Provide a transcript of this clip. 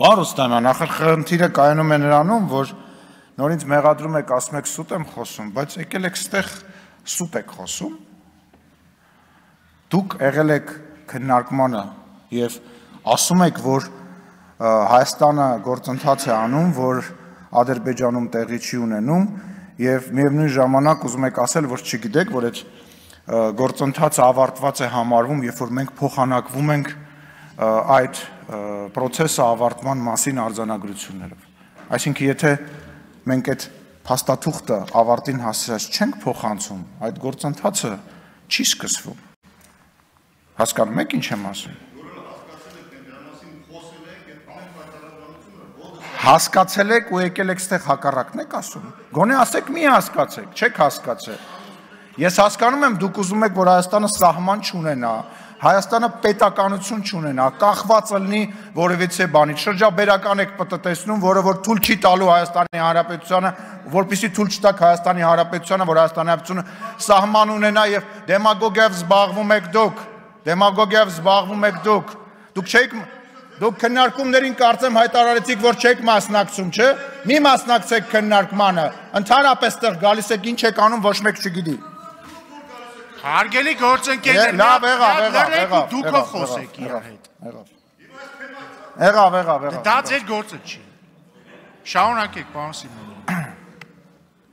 Պարոն Ռուստամյան, ախր խնդիրը կայանում է նրանում, որ նոր ինձ մեղադրում եք, ասում եք սուտ եմ խոսում, բայց եկել եք ստեղ սուտ եք խոսում։ Դուք եղել եք քննարկմանը եւ ասում եք, որ Հայաստանը գործընթաց է անում, որ Ադրբեջանում տեղի չի ունենում եւ միևնույն ժամանակ ուզում եք ասել, որ չգիտեք, որ այդ գործընթացը ավարտված է համարվում, երբ որ մենք փոխանակվում ենք այդ process-ը ավարտման մասին արձանագրություններով։ Այսինքն, եթե մենք այդ փաստաթուղթը ավարտին հասցրած չենք փոխանցում, այդ գործընթացը չի սկսվում։ Հասկանում եք ինչ եմ ասում։ Հասկացել եք ու եկել եք ստեղ հակառակն եք ասում։ Գոնե ասեք մի հասկացեք, չեք հասկացել։ Ես հասկանում եմ, դուք ուզում եք, որ Հայաստանը սահման չունենա, Հայաստանը պետականություն չունենա, կախված լինի որևիցե բանից։ Շրջաբերական եք պտտեցնում, որը որ թույլ չի տալու Հայաստանի Հանրապետությանը, որպեսզի թույլ չտաք Հայաստանի Հանրապետությանը, որ Հայաստանի Հանրապետությունը սահման ունենա եւ դեմագոգիայով զբաղվում եք դուք։ Դեմագոգիայով զբաղվում եք դուք։ Դուք քննարկումներին կարծեմ հայտարարեցիք, որ չեք մասնակցում, չէ՞։ Մի մասնակցեք քննարկմանը։ Ընդհանրապես տեղ գալիս եք, ինչ եք անում, ոչ մեկ չգիտի։ Հարգելի գործընկերներ, Եղավ, դուք խոսեք իր հետ։ Եղավ։ Դա ձեր գործը չի։ Շարունակեք, պարոն Սիմոնյան։